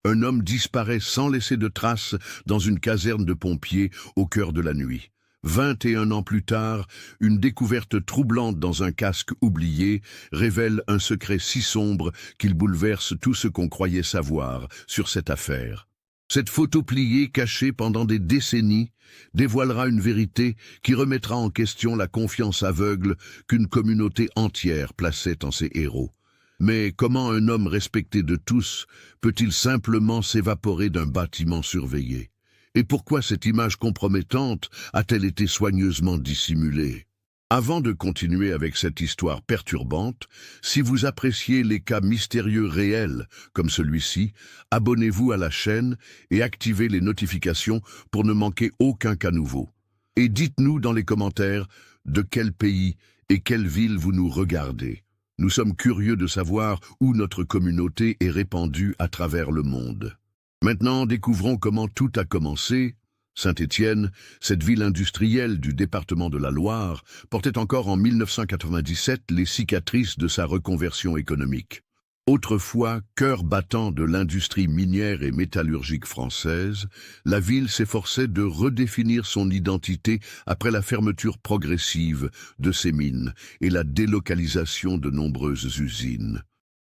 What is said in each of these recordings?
Un homme disparaît sans laisser de traces dans une caserne de pompiers au cœur de la nuit. 21 ans plus tard, une découverte troublante dans un casque oublié révèle un secret si sombre qu'il bouleverse tout ce qu'on croyait savoir sur cette affaire. Cette photo pliée, cachée pendant des décennies, dévoilera une vérité qui remettra en question la confiance aveugle qu'une communauté entière plaçait en ses héros. Mais comment un homme respecté de tous peut-il simplement s'évaporer d'un bâtiment surveillé? Et pourquoi cette image compromettante a-t-elle été soigneusement dissimulée? Avant de continuer avec cette histoire perturbante, si vous appréciez les cas mystérieux réels comme celui-ci, abonnez-vous à la chaîne et activez les notifications pour ne manquer aucun cas nouveau. Et dites-nous dans les commentaires de quel pays et quelle ville vous nous regardez. Nous sommes curieux de savoir où notre communauté est répandue à travers le monde. Maintenant, découvrons comment tout a commencé. Saint-Étienne, cette ville industrielle du département de la Loire, portait encore en 1997 les cicatrices de sa reconversion économique. Autrefois, cœur battant de l'industrie minière et métallurgique française, la ville s'efforçait de redéfinir son identité après la fermeture progressive de ses mines et la délocalisation de nombreuses usines.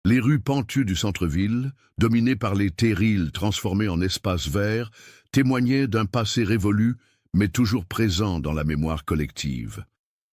Les rues pentues du centre-ville, dominées par les terrils transformés en espaces verts, témoignaient d'un passé révolu, mais toujours présent dans la mémoire collective.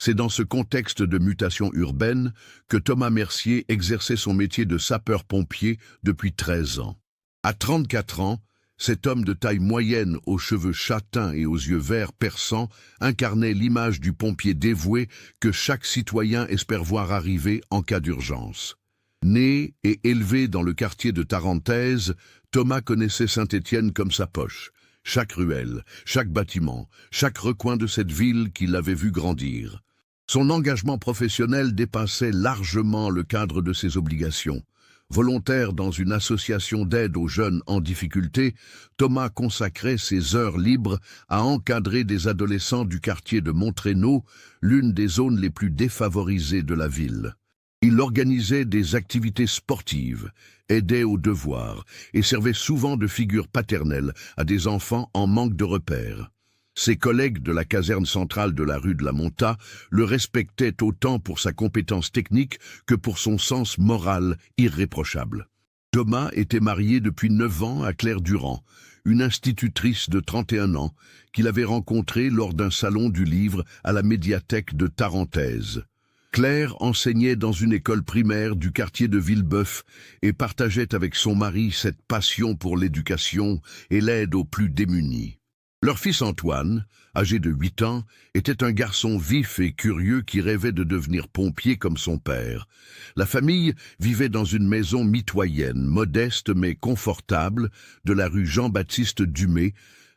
C'est dans ce contexte de mutation urbaine que Thomas Mercier exerçait son métier de sapeur-pompier depuis 13 ans. À 34 ans, cet homme de taille moyenne aux cheveux châtains et aux yeux verts perçants incarnait l'image du pompier dévoué que chaque citoyen espère voir arriver en cas d'urgence. Né et élevé dans le quartier de Tarentaise, Thomas connaissait Saint-Étienne comme sa poche. Chaque ruelle, chaque bâtiment, chaque recoin de cette ville qu'il avait vu grandir. Son engagement professionnel dépassait largement le cadre de ses obligations. Volontaire dans une association d'aide aux jeunes en difficulté, Thomas consacrait ses heures libres à encadrer des adolescents du quartier de Montrénaud, l'une des zones les plus défavorisées de la ville. Il organisait des activités sportives, aidait aux devoirs et servait souvent de figure paternelle à des enfants en manque de repères. Ses collègues de la caserne centrale de la rue de la Monta le respectaient autant pour sa compétence technique que pour son sens moral irréprochable. Thomas était marié depuis 9 ans à Claire Durand, une institutrice de 31 ans qu'il avait rencontrée lors d'un salon du livre à la médiathèque de Tarentaise. Claire enseignait dans une école primaire du quartier de Villebeuf et partageait avec son mari cette passion pour l'éducation et l'aide aux plus démunis. Leur fils Antoine, âgé de 8 ans, était un garçon vif et curieux qui rêvait de devenir pompier comme son père. La famille vivait dans une maison mitoyenne, modeste mais confortable, de la rue Jean-Baptiste Dumay,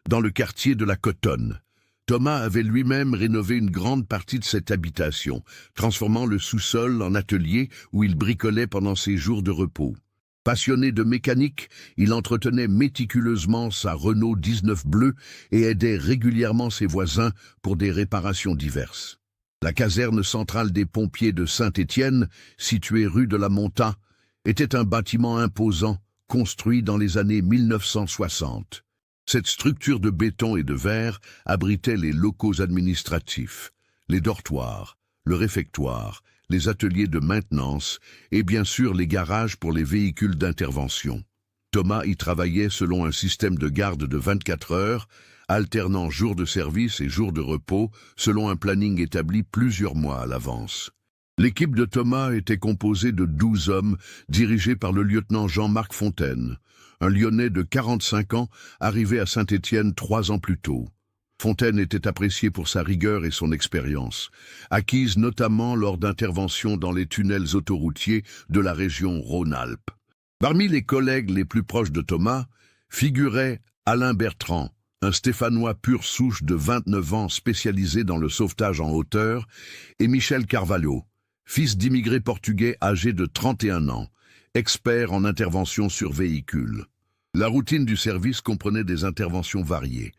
dans le quartier de la Cotonne. Thomas avait lui-même rénové une grande partie de cette habitation, transformant le sous-sol en atelier où il bricolait pendant ses jours de repos. Passionné de mécanique, il entretenait méticuleusement sa Renault 19 bleue et aidait régulièrement ses voisins pour des réparations diverses. La caserne centrale des pompiers de Saint-Étienne, située rue de la Monta, était un bâtiment imposant, construit dans les années 1960. Cette structure de béton et de verre abritait les locaux administratifs, les dortoirs, le réfectoire, les ateliers de maintenance et bien sûr les garages pour les véhicules d'intervention. Thomas y travaillait selon un système de garde de 24 heures, alternant jours de service et jours de repos selon un planning établi plusieurs mois à l'avance. L'équipe de Thomas était composée de 12 hommes dirigés par le lieutenant Jean-Marc Fontaine, un Lyonnais de 45 ans arrivé à Saint-Étienne 3 ans plus tôt. Fontaine était apprécié pour sa rigueur et son expérience, acquise notamment lors d'interventions dans les tunnels autoroutiers de la région Rhône-Alpes. Parmi les collègues les plus proches de Thomas figurait Alain Bertrand, un Stéphanois pure souche de 29 ans spécialisé dans le sauvetage en hauteur, et Michel Carvalho, fils d'immigrés portugais âgé de 31 ans, expert en intervention sur véhicules. La routine du service comprenait des interventions variées.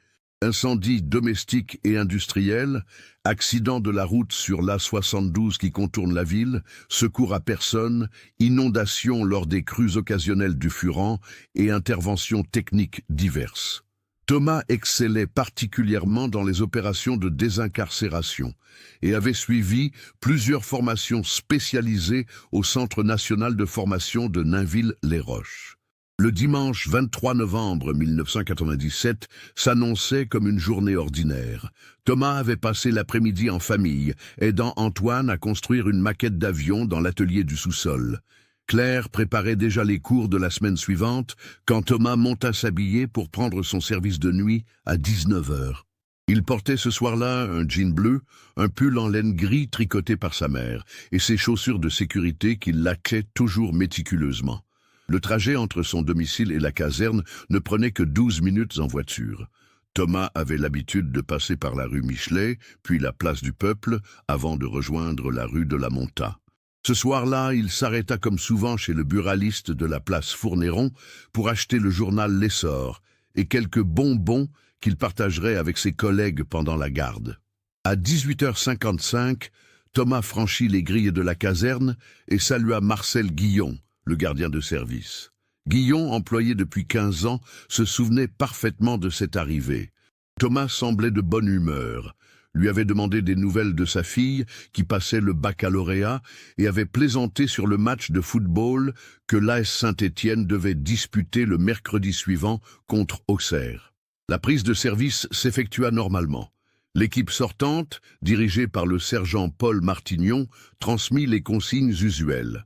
Incendie domestique et industriel, accident de la route sur l'A72 qui contourne la ville, secours à personne, inondations lors des crues occasionnelles du Furan et interventions techniques diverses. Thomas excellait particulièrement dans les opérations de désincarcération et avait suivi plusieurs formations spécialisées au Centre national de formation de Nainville-les-Roches. Le dimanche 23 novembre 1997 s'annonçait comme une journée ordinaire. Thomas avait passé l'après-midi en famille, aidant Antoine à construire une maquette d'avion dans l'atelier du sous-sol. Claire préparait déjà les cours de la semaine suivante quand Thomas monta s'habiller pour prendre son service de nuit à 19 heures. Il portait ce soir-là un jean bleu, un pull en laine gris tricoté par sa mère et ses chaussures de sécurité qu'il lacait toujours méticuleusement. Le trajet entre son domicile et la caserne ne prenait que 12 minutes en voiture. Thomas avait l'habitude de passer par la rue Michelet, puis la place du Peuple, avant de rejoindre la rue de la Monta. Ce soir-là, il s'arrêta comme souvent chez le buraliste de la place Fournéron pour acheter le journal L'Essor et quelques bonbons qu'il partagerait avec ses collègues pendant la garde. À 18h55, Thomas franchit les grilles de la caserne et salua Marcel Guillon, le gardien de service. Guillon, employé depuis 15 ans, se souvenait parfaitement de cette arrivée. Thomas semblait de bonne humeur, lui avait demandé des nouvelles de sa fille qui passait le baccalauréat et avait plaisanté sur le match de football que l'AS Saint-Étienne devait disputer le mercredi suivant contre Auxerre. La prise de service s'effectua normalement. L'équipe sortante, dirigée par le sergent Paul Martignon, transmit les consignes usuelles.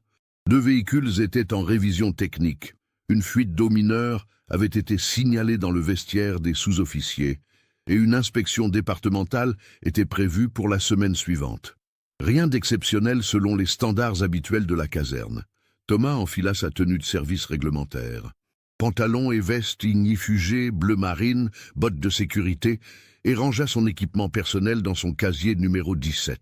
2 véhicules étaient en révision technique. Une fuite d'eau mineure avait été signalée dans le vestiaire des sous-officiers et une inspection départementale était prévue pour la semaine suivante. Rien d'exceptionnel selon les standards habituels de la caserne. Thomas enfila sa tenue de service réglementaire. Pantalon et veste ignifugés, bleu marine, bottes de sécurité, et rangea son équipement personnel dans son casier numéro 17.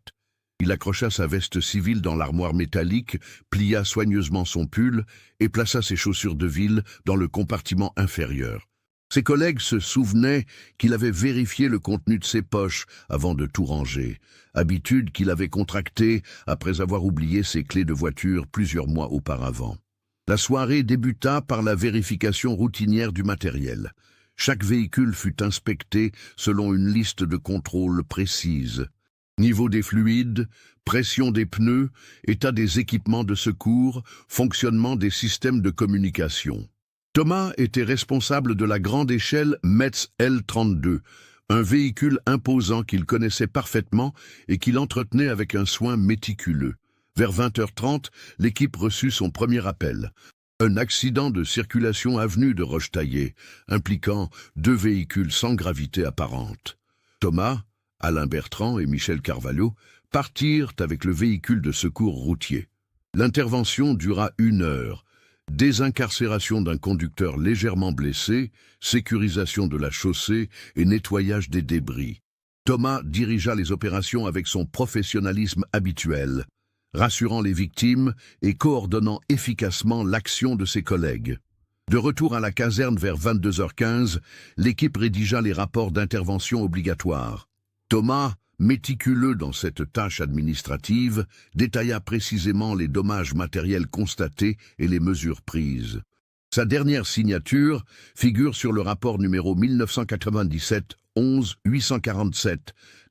Il accrocha sa veste civile dans l'armoire métallique, plia soigneusement son pull et plaça ses chaussures de ville dans le compartiment inférieur. Ses collègues se souvenaient qu'il avait vérifié le contenu de ses poches avant de tout ranger, habitude qu'il avait contractée après avoir oublié ses clés de voiture plusieurs mois auparavant. La soirée débuta par la vérification routinière du matériel. Chaque véhicule fut inspecté selon une liste de contrôle précise. Niveau des fluides, pression des pneus, état des équipements de secours, fonctionnement des systèmes de communication. Thomas était responsable de la grande échelle Metz L32, un véhicule imposant qu'il connaissait parfaitement et qu'il entretenait avec un soin méticuleux. Vers 20h30, l'équipe reçut son premier appel. Un accident de circulation avenue de Rochetaillé, impliquant 2 véhicules sans gravité apparente. Thomas, Alain Bertrand et Michel Carvalho partirent avec le véhicule de secours routier. L'intervention dura 1 heure. Désincarcération d'un conducteur légèrement blessé, sécurisation de la chaussée et nettoyage des débris. Thomas dirigea les opérations avec son professionnalisme habituel, rassurant les victimes et coordonnant efficacement l'action de ses collègues. De retour à la caserne vers 22h15, l'équipe rédigea les rapports d'intervention obligatoires. Thomas, méticuleux dans cette tâche administrative, détailla précisément les dommages matériels constatés et les mesures prises. Sa dernière signature figure sur le rapport numéro 1997-11-847,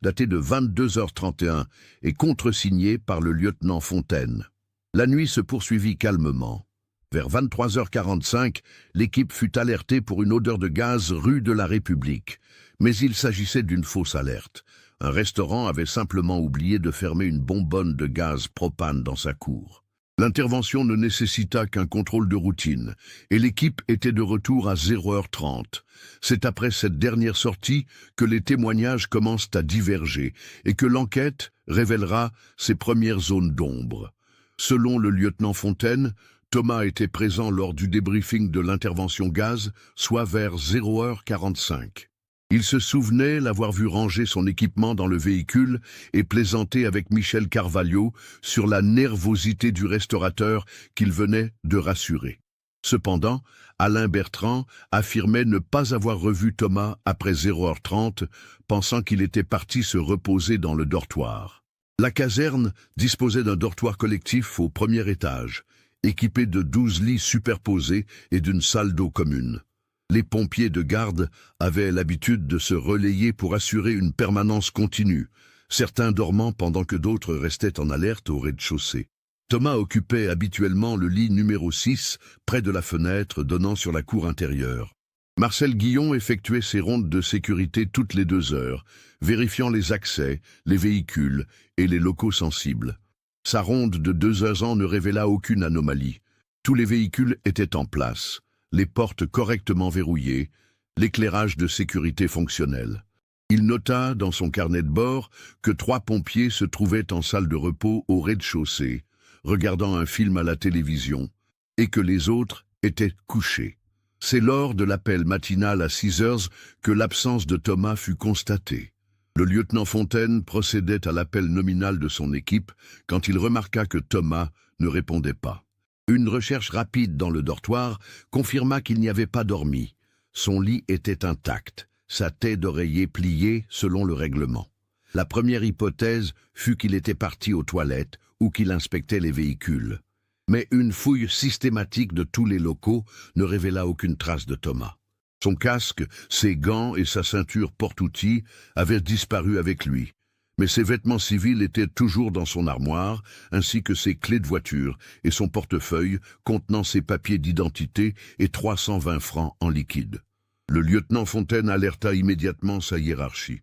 daté de 22h31 et contresigné par le lieutenant Fontaine. La nuit se poursuivit calmement. Vers 23h45, l'équipe fut alertée pour une odeur de gaz rue de la République. Mais il s'agissait d'une fausse alerte. Un restaurant avait simplement oublié de fermer une bonbonne de gaz propane dans sa cour. L'intervention ne nécessita qu'un contrôle de routine, et l'équipe était de retour à 0h30. C'est après cette dernière sortie que les témoignages commencent à diverger et que l'enquête révélera ses premières zones d'ombre. Selon le lieutenant Fontaine, Thomas était présent lors du débriefing de l'intervention gaz, soit vers 0h45. Il se souvenait l'avoir vu ranger son équipement dans le véhicule et plaisanter avec Michel Carvalho sur la nervosité du restaurateur qu'il venait de rassurer. Cependant, Alain Bertrand affirmait ne pas avoir revu Thomas après 0h30, pensant qu'il était parti se reposer dans le dortoir. La caserne disposait d'un dortoir collectif au premier étage, équipé de 12 lits superposés et d'une salle d'eau commune. Les pompiers de garde avaient l'habitude de se relayer pour assurer une permanence continue, certains dormant pendant que d'autres restaient en alerte au rez-de-chaussée. Thomas occupait habituellement le lit numéro 6, près de la fenêtre donnant sur la cour intérieure. Marcel Guillon effectuait ses rondes de sécurité toutes les 2 heures, vérifiant les accès, les véhicules et les locaux sensibles. Sa ronde de 2 heures ne révéla aucune anomalie. Tous les véhicules étaient en place, les portes correctement verrouillées, l'éclairage de sécurité fonctionnel. Il nota dans son carnet de bord que 3 pompiers se trouvaient en salle de repos au rez-de-chaussée, regardant un film à la télévision, et que les autres étaient couchés. C'est lors de l'appel matinal à 6 heures que l'absence de Thomas fut constatée. Le lieutenant Fontaine procédait à l'appel nominal de son équipe quand il remarqua que Thomas ne répondait pas. Une recherche rapide dans le dortoir confirma qu'il n'y avait pas dormi. Son lit était intact, sa tête d'oreiller pliée selon le règlement. La première hypothèse fut qu'il était parti aux toilettes ou qu'il inspectait les véhicules. Mais une fouille systématique de tous les locaux ne révéla aucune trace de Thomas. Son casque, ses gants et sa ceinture porte-outils avaient disparu avec lui. Mais ses vêtements civils étaient toujours dans son armoire, ainsi que ses clés de voiture et son portefeuille contenant ses papiers d'identité et 320 francs en liquide. Le lieutenant Fontaine alerta immédiatement sa hiérarchie.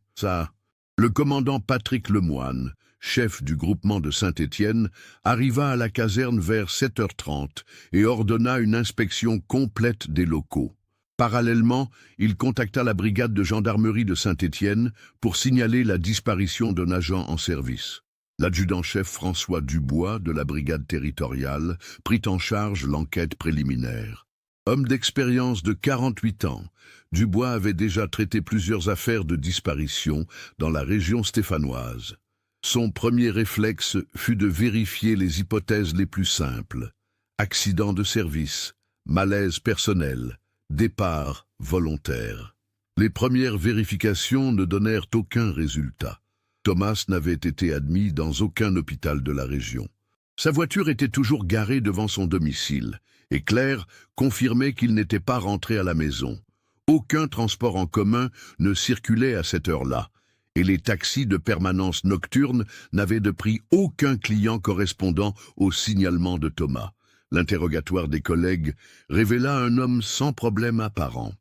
Le commandant Patrick Lemoine, chef du groupement de Saint-Étienne, arriva à la caserne vers 7h30 et ordonna une inspection complète des locaux. Parallèlement, il contacta la brigade de gendarmerie de Saint-Étienne pour signaler la disparition d'un agent en service. L'adjudant-chef François Dubois de la brigade territoriale prit en charge l'enquête préliminaire. Homme d'expérience de 48 ans, Dubois avait déjà traité plusieurs affaires de disparition dans la région stéphanoise. Son premier réflexe fut de vérifier les hypothèses les plus simples. Accident de service, malaise personnel, départ volontaire. Les premières vérifications ne donnèrent aucun résultat. Thomas n'avait été admis dans aucun hôpital de la région. Sa voiture était toujours garée devant son domicile, et Claire confirmait qu'il n'était pas rentré à la maison. Aucun transport en commun ne circulait à cette heure-là, et les taxis de permanence nocturne n'avaient de prix aucun client correspondant au signalement de Thomas. L'interrogatoire des collègues révéla un homme sans problème apparent.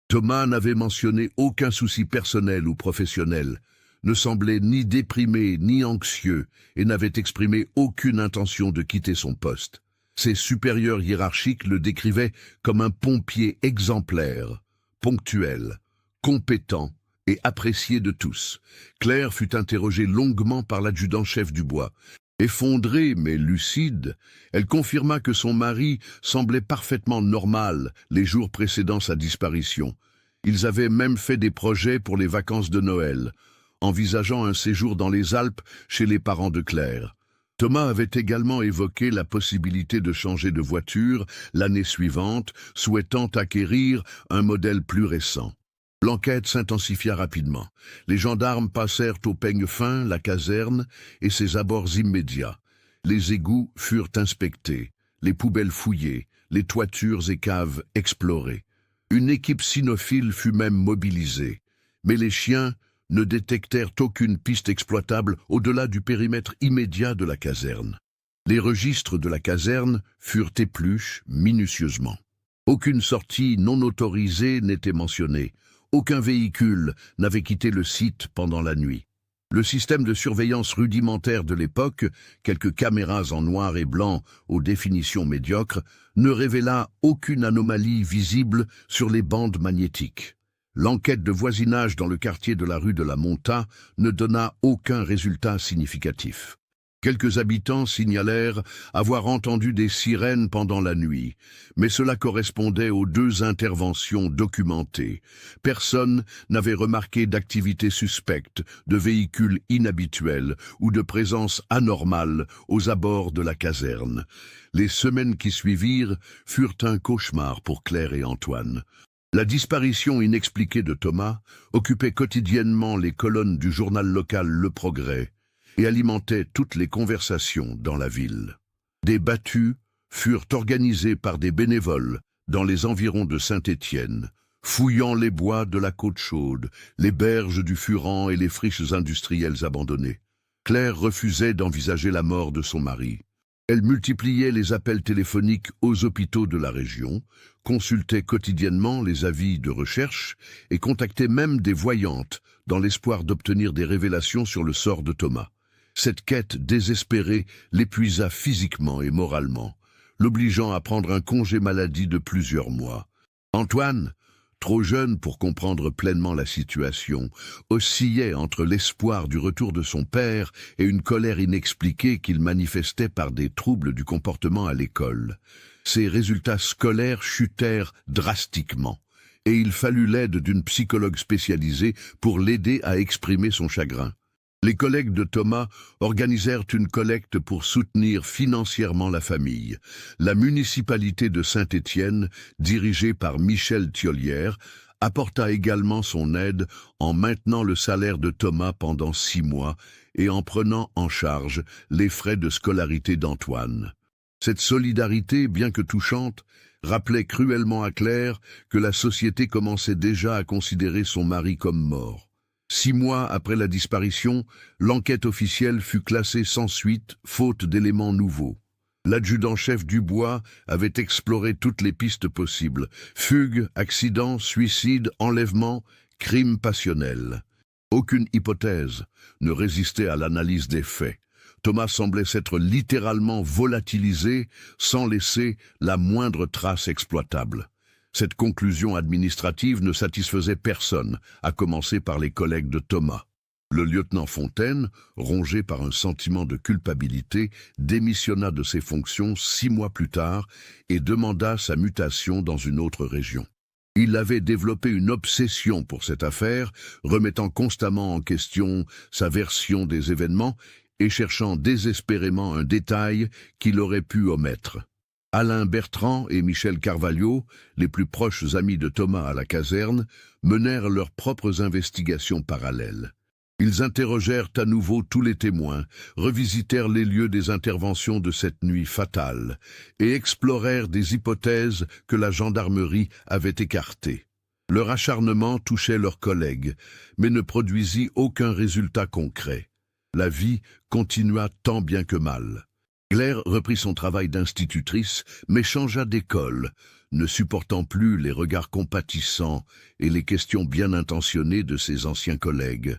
Thomas n'avait mentionné aucun souci personnel ou professionnel, ne semblait ni déprimé ni anxieux et n'avait exprimé aucune intention de quitter son poste. Ses supérieurs hiérarchiques le décrivaient comme un pompier exemplaire, ponctuel, compétent et apprécié de tous. Claire fut interrogée longuement par l'adjudant-chef Dubois. Effondrée mais lucide, elle confirma que son mari semblait parfaitement normal les jours précédant sa disparition. Ils avaient même fait des projets pour les vacances de Noël, envisageant un séjour dans les Alpes chez les parents de Claire. Thomas avait également évoqué la possibilité de changer de voiture l'année suivante, souhaitant acquérir un modèle plus récent. L'enquête s'intensifia rapidement. Les gendarmes passèrent au peigne fin la caserne et ses abords immédiats. Les égouts furent inspectés, les poubelles fouillées, les toitures et caves explorées. Une équipe cynophile fut même mobilisée, mais les chiens ne détectèrent aucune piste exploitable au-delà du périmètre immédiat de la caserne. Les registres de la caserne furent épluchés minutieusement. Aucune sortie non autorisée n'était mentionnée. Aucun véhicule n'avait quitté le site pendant la nuit. Le système de surveillance rudimentaire de l'époque, quelques caméras en noir et blanc aux définitions médiocres, ne révéla aucune anomalie visible sur les bandes magnétiques. L'enquête de voisinage dans le quartier de la rue de la Monta ne donna aucun résultat significatif. Quelques habitants signalèrent avoir entendu des sirènes pendant la nuit, mais cela correspondait aux 2 interventions documentées. Personne n'avait remarqué d'activité suspecte, de véhicules inhabituels ou de présence anormale aux abords de la caserne. Les semaines qui suivirent furent un cauchemar pour Claire et Antoine. La disparition inexpliquée de Thomas occupait quotidiennement les colonnes du journal local Le Progrès et alimentait toutes les conversations dans la ville. Des battues furent organisées par des bénévoles dans les environs de Saint-Étienne, fouillant les bois de la Côte-Chaude, les berges du Furan et les friches industrielles abandonnées. Claire refusait d'envisager la mort de son mari. Elle multipliait les appels téléphoniques aux hôpitaux de la région, consultait quotidiennement les avis de recherche et contactait même des voyantes dans l'espoir d'obtenir des révélations sur le sort de Thomas. Cette quête désespérée l'épuisa physiquement et moralement, l'obligeant à prendre un congé maladie de plusieurs mois. Antoine, trop jeune pour comprendre pleinement la situation, oscillait entre l'espoir du retour de son père et une colère inexpliquée qu'il manifestait par des troubles du comportement à l'école. Ses résultats scolaires chutèrent drastiquement, et il fallut l'aide d'une psychologue spécialisée pour l'aider à exprimer son chagrin. Les collègues de Thomas organisèrent une collecte pour soutenir financièrement la famille. La municipalité de Saint-Étienne, dirigée par Michel Thiollière, apporta également son aide en maintenant le salaire de Thomas pendant 6 mois et en prenant en charge les frais de scolarité d'Antoine. Cette solidarité, bien que touchante, rappelait cruellement à Claire que la société commençait déjà à considérer son mari comme mort. 6 mois après la disparition, l'enquête officielle fut classée sans suite, faute d'éléments nouveaux. L'adjudant-chef Dubois avait exploré toutes les pistes possibles. Fugue, accident, suicide, enlèvement, crime passionnel. Aucune hypothèse ne résistait à l'analyse des faits. Thomas semblait s'être littéralement volatilisé sans laisser la moindre trace exploitable. Cette conclusion administrative ne satisfaisait personne, à commencer par les collègues de Thomas. Le lieutenant Fontaine, rongé par un sentiment de culpabilité, démissionna de ses fonctions 6 mois plus tard et demanda sa mutation dans une autre région. Il avait développé une obsession pour cette affaire, remettant constamment en question sa version des événements et cherchant désespérément un détail qu'il aurait pu omettre. Alain Bertrand et Michel Carvalho, les plus proches amis de Thomas à la caserne, menèrent leurs propres investigations parallèles. Ils interrogèrent à nouveau tous les témoins, revisitèrent les lieux des interventions de cette nuit fatale et explorèrent des hypothèses que la gendarmerie avait écartées. Leur acharnement touchait leurs collègues, mais ne produisit aucun résultat concret. La vie continua tant bien que mal. Claire reprit son travail d'institutrice, mais changea d'école, ne supportant plus les regards compatissants et les questions bien intentionnées de ses anciens collègues.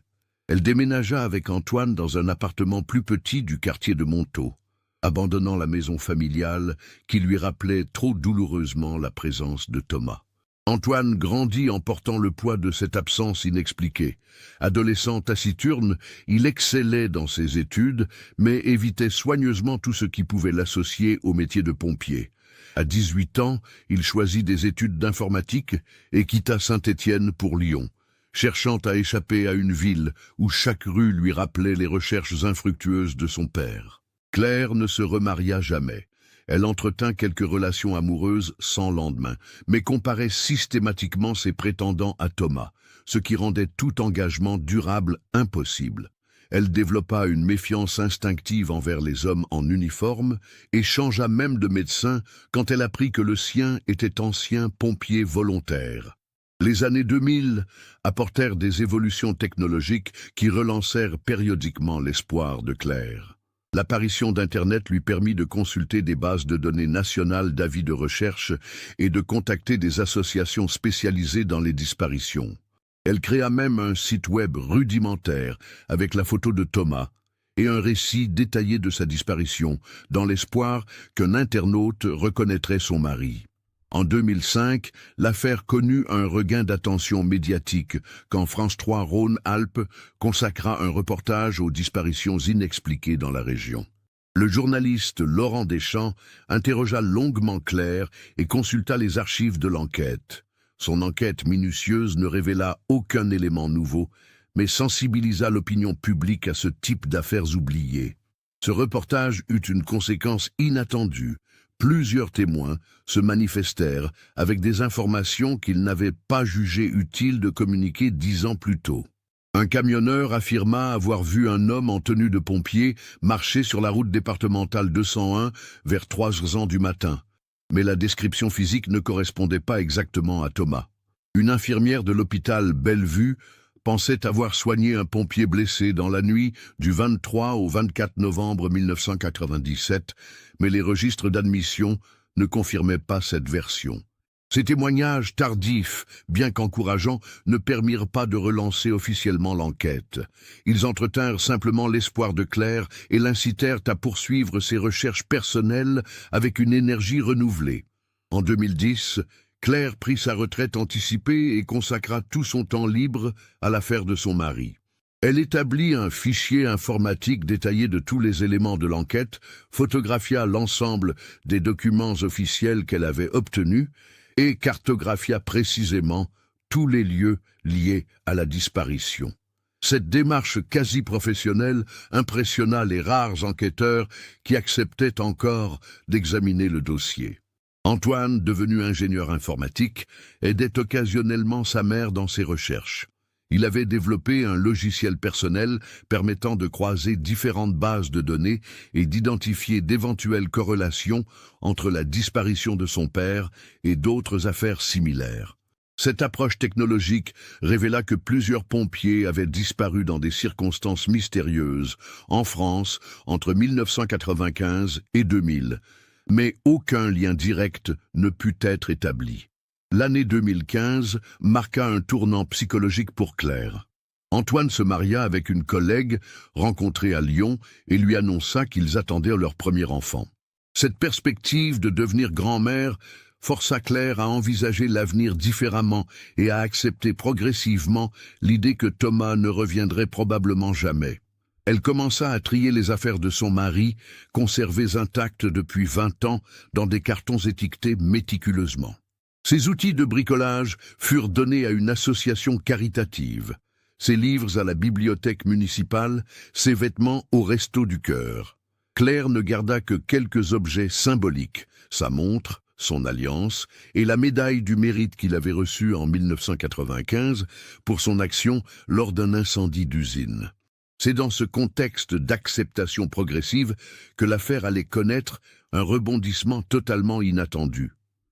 Elle déménagea avec Antoine dans un appartement plus petit du quartier de Montaut, abandonnant la maison familiale qui lui rappelait trop douloureusement la présence de Thomas. Antoine grandit en portant le poids de cette absence inexpliquée. Adolescent taciturne, il excellait dans ses études, mais évitait soigneusement tout ce qui pouvait l'associer au métier de pompier. À 18 ans, il choisit des études d'informatique et quitta Saint-Étienne pour Lyon, cherchant à échapper à une ville où chaque rue lui rappelait les recherches infructueuses de son père. Claire ne se remaria jamais. Elle entretint quelques relations amoureuses sans lendemain, mais comparait systématiquement ses prétendants à Thomas, ce qui rendait tout engagement durable impossible. Elle développa une méfiance instinctive envers les hommes en uniforme et changea même de médecin quand elle apprit que le sien était ancien pompier volontaire. Les années 2000 apportèrent des évolutions technologiques qui relancèrent périodiquement l'espoir de Claire. L'apparition d'Internet lui permit de consulter des bases de données nationales d'avis de recherche et de contacter des associations spécialisées dans les disparitions. Elle créa même un site web rudimentaire avec la photo de Thomas et un récit détaillé de sa disparition, dans l'espoir qu'un internaute reconnaîtrait son mari. En 2005, l'affaire connut un regain d'attention médiatique quand France 3 Rhône-Alpes consacra un reportage aux disparitions inexpliquées dans la région. Le journaliste Laurent Deschamps interrogea longuement Claire et consulta les archives de l'enquête. Son enquête minutieuse ne révéla aucun élément nouveau, mais sensibilisa l'opinion publique à ce type d'affaires oubliées. Ce reportage eut une conséquence inattendue. Plusieurs témoins se manifestèrent avec des informations qu'ils n'avaient pas jugé utile de communiquer 10 ans plus tôt. Un camionneur affirma avoir vu un homme en tenue de pompier marcher sur la route départementale 201 vers 3 heures du matin. Mais la description physique ne correspondait pas exactement à Thomas. Une infirmière de l'hôpital Bellevue pensait avoir soigné un pompier blessé dans la nuit du 23 au 24 novembre 1997, mais les registres d'admission ne confirmaient pas cette version. Ces témoignages tardifs, bien qu'encourageants, ne permirent pas de relancer officiellement l'enquête. Ils entretinrent simplement l'espoir de Claire et l'incitèrent à poursuivre ses recherches personnelles avec une énergie renouvelée. En 2010, Claire prit sa retraite anticipée et consacra tout son temps libre à l'affaire de son mari. Elle établit un fichier informatique détaillé de tous les éléments de l'enquête, photographia l'ensemble des documents officiels qu'elle avait obtenus et cartographia précisément tous les lieux liés à la disparition. Cette démarche quasi professionnelle impressionna les rares enquêteurs qui acceptaient encore d'examiner le dossier. Antoine, devenu ingénieur informatique, aidait occasionnellement sa mère dans ses recherches. Il avait développé un logiciel personnel permettant de croiser différentes bases de données et d'identifier d'éventuelles corrélations entre la disparition de son père et d'autres affaires similaires. Cette approche technologique révéla que plusieurs pompiers avaient disparu dans des circonstances mystérieuses en France entre 1995 et 2000. Mais aucun lien direct ne put être établi. L'année 2015 marqua un tournant psychologique pour Claire. Antoine se maria avec une collègue rencontrée à Lyon et lui annonça qu'ils attendaient leur premier enfant. Cette perspective de devenir grand-mère força Claire à envisager l'avenir différemment et à accepter progressivement l'idée que Thomas ne reviendrait probablement jamais. Elle commença à trier les affaires de son mari, conservées intactes depuis 20 ans, dans des cartons étiquetés méticuleusement. Ses outils de bricolage furent donnés à une association caritative, ses livres à la bibliothèque municipale, ses vêtements au Resto du Cœur. Claire ne garda que quelques objets symboliques, sa montre, son alliance et la médaille du mérite qu'il avait reçue en 1995 pour son action lors d'un incendie d'usine. C'est dans ce contexte d'acceptation progressive que l'affaire allait connaître un rebondissement totalement inattendu.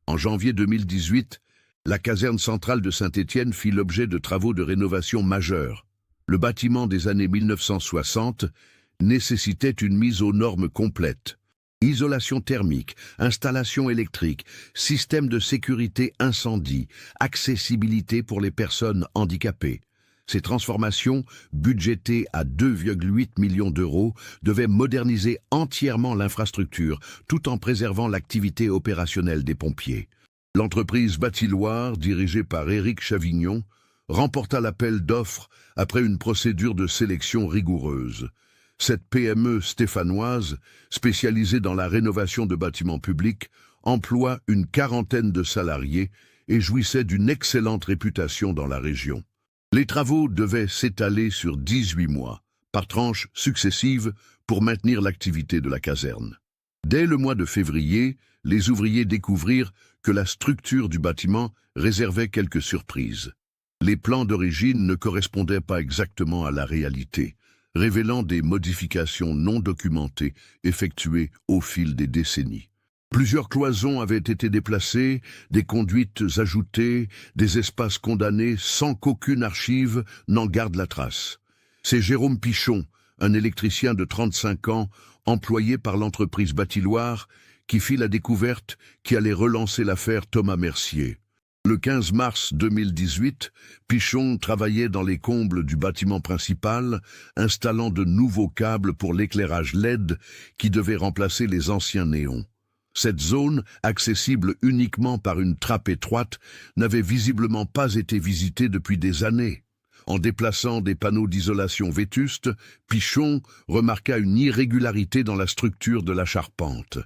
En janvier 2018, la caserne centrale de Saint-Étienne fit l'objet de travaux de rénovation majeurs. Le bâtiment des années 1960 nécessitait une mise aux normes complète. Isolation thermique, installation électrique, système de sécurité incendie, accessibilité pour les personnes handicapées. Ces transformations, budgétées à 2,8 millions d'euros, devaient moderniser entièrement l'infrastructure, tout en préservant l'activité opérationnelle des pompiers. L'entreprise Bâti-Loire, dirigée par Éric Chavignon, remporta l'appel d'offres après une procédure de sélection rigoureuse. Cette PME stéphanoise, spécialisée dans la rénovation de bâtiments publics, emploie une quarantaine de salariés et jouissait d'une excellente réputation dans la région. Les travaux devaient s'étaler sur 18 mois, par tranches successives, pour maintenir l'activité de la caserne. Dès le mois de février, les ouvriers découvrirent que la structure du bâtiment réservait quelques surprises. Les plans d'origine ne correspondaient pas exactement à la réalité, révélant des modifications non documentées effectuées au fil des décennies. Plusieurs cloisons avaient été déplacées, des conduites ajoutées, des espaces condamnés sans qu'aucune archive n'en garde la trace. C'est Jérôme Pichon, un électricien de 35 ans, employé par l'entreprise Bâti-Loire, qui fit la découverte qui allait relancer l'affaire Thomas Mercier. Le 15 mars 2018, Pichon travaillait dans les combles du bâtiment principal, installant de nouveaux câbles pour l'éclairage LED qui devait remplacer les anciens néons. Cette zone, accessible uniquement par une trappe étroite, n'avait visiblement pas été visitée depuis des années. En déplaçant des panneaux d'isolation vétustes, Pichon remarqua une irrégularité dans la structure de la charpente.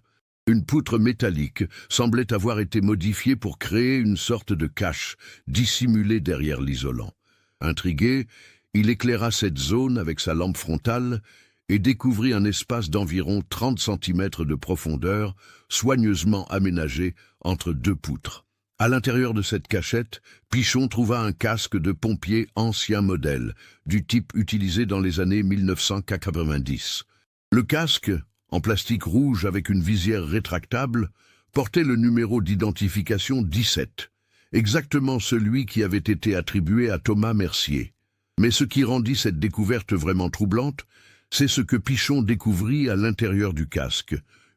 Une poutre métallique semblait avoir été modifiée pour créer une sorte de cache, dissimulée derrière l'isolant. Intrigué, il éclaira cette zone avec sa lampe frontale et découvrit un espace d'environ 30 cm de profondeur, soigneusement aménagé entre deux poutres. À l'intérieur de cette cachette, Pichon trouva un casque de pompier ancien modèle, du type utilisé dans les années 1990. Le casque, en plastique rouge avec une visière rétractable, portait le numéro d'identification 17, exactement celui qui avait été attribué à Thomas Mercier. Mais ce qui rendit cette découverte vraiment troublante, c'est ce que Pichon découvrit à l'intérieur du casque.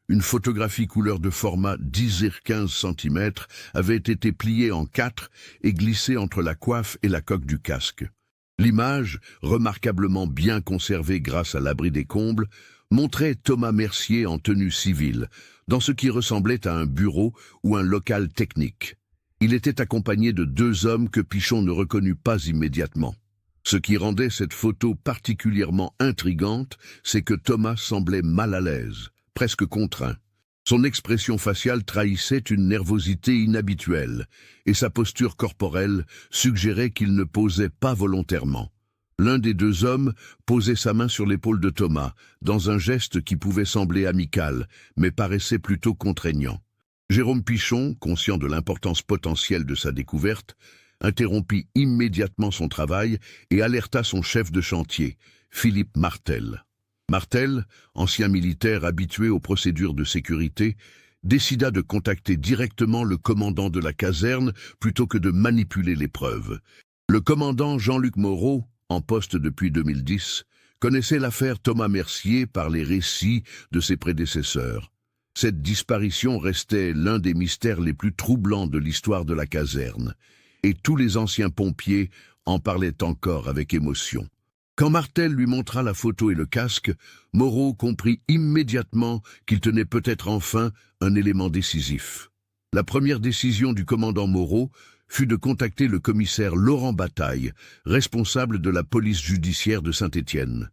Une photographie couleur de format 10x15 cm avait été pliée en 4 et glissée entre la coiffe et la coque du casque. L'image, remarquablement bien conservée grâce à l'abri des combles, montrait Thomas Mercier en tenue civile, dans ce qui ressemblait à un bureau ou un local technique. Il était accompagné de deux hommes que Pichon ne reconnut pas immédiatement. Ce qui rendait cette photo particulièrement intrigante, c'est que Thomas semblait mal à l'aise, presque contraint. Son expression faciale trahissait une nervosité inhabituelle, et sa posture corporelle suggérait qu'il ne posait pas volontairement. L'un des deux hommes posait sa main sur l'épaule de Thomas, dans un geste qui pouvait sembler amical, mais paraissait plutôt contraignant. Jérôme Pichon, conscient de l'importance potentielle de sa découverte, interrompit immédiatement son travail et alerta son chef de chantier, Philippe Martel. Martel, ancien militaire habitué aux procédures de sécurité, décida de contacter directement le commandant de la caserne plutôt que de manipuler les preuves. Le commandant Jean-Luc Moreau, en poste depuis 2010, connaissait l'affaire Thomas Mercier par les récits de ses prédécesseurs. Cette disparition restait l'un des mystères les plus troublants de l'histoire de la caserne, et tous les anciens pompiers en parlaient encore avec émotion. Quand Martel lui montra la photo et le casque, Moreau comprit immédiatement qu'il tenait peut-être enfin un élément décisif. La première décision du commandant Moreau fut de contacter le commissaire Laurent Bataille, responsable de la police judiciaire de Saint-Étienne.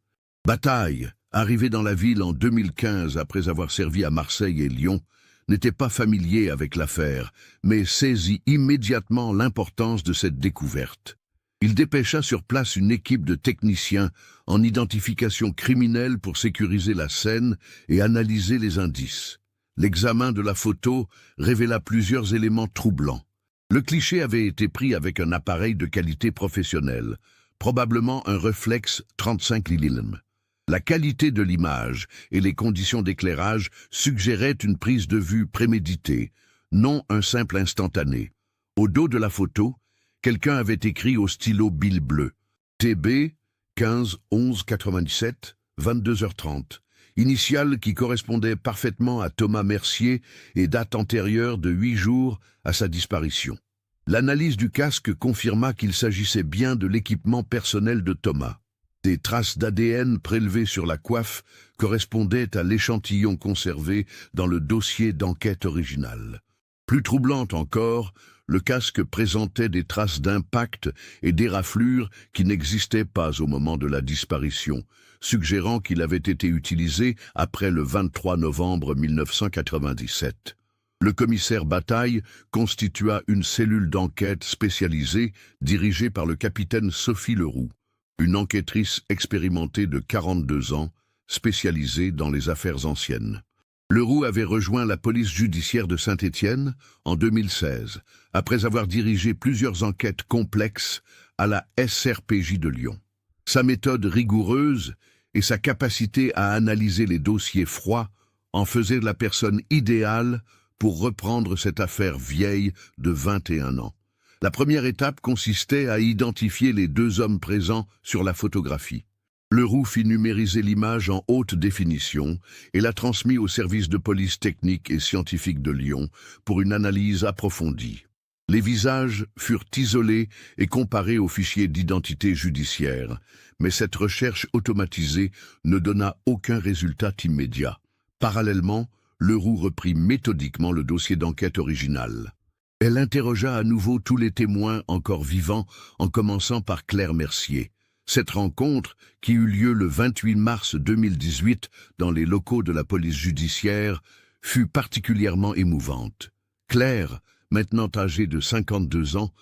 Bataille, arrivé dans la ville en 2015 après avoir servi à Marseille et Lyon, n'était pas familier avec l'affaire, mais saisit immédiatement l'importance de cette découverte. Il dépêcha sur place une équipe de techniciens en identification criminelle pour sécuriser la scène et analyser les indices. L'examen de la photo révéla plusieurs éléments troublants. Le cliché avait été pris avec un appareil de qualité professionnelle, probablement un Reflex 35 mm. La qualité de l'image et les conditions d'éclairage suggéraient une prise de vue préméditée, non un simple instantané. Au dos de la photo, quelqu'un avait écrit au stylo bile bleu « TB 15 11 97 22h30 », initiale qui correspondait parfaitement à Thomas Mercier et date antérieure de 8 jours à sa disparition. L'analyse du casque confirma qu'il s'agissait bien de l'équipement personnel de Thomas. Des traces d'ADN prélevées sur la coiffe correspondaient à l'échantillon conservé dans le dossier d'enquête original. Plus troublante encore, le casque présentait des traces d'impact et d'éraflures qui n'existaient pas au moment de la disparition, suggérant qu'il avait été utilisé après le 23 novembre 1997. Le commissaire Bataille constitua une cellule d'enquête spécialisée dirigée par le capitaine Sophie Leroux, une enquêtrice expérimentée de 42 ans, spécialisée dans les affaires anciennes. Leroux avait rejoint la police judiciaire de Saint-Étienne en 2016, après avoir dirigé plusieurs enquêtes complexes à la SRPJ de Lyon. Sa méthode rigoureuse et sa capacité à analyser les dossiers froids en faisaient la personne idéale pour reprendre cette affaire vieille de 21 ans. La première étape consistait à identifier les deux hommes présents sur la photographie. Leroux fit numériser l'image en haute définition et la transmit au service de police technique et scientifique de Lyon pour une analyse approfondie. Les visages furent isolés et comparés aux fichiers d'identité judiciaire, mais cette recherche automatisée ne donna aucun résultat immédiat. Parallèlement, Leroux reprit méthodiquement le dossier d'enquête original. Elle interrogea à nouveau tous les témoins encore vivants, en commençant par Claire Mercier. Cette rencontre, qui eut lieu le 28 mars 2018 dans les locaux de la police judiciaire, fut particulièrement émouvante. Claire, maintenant âgée de 52 ans,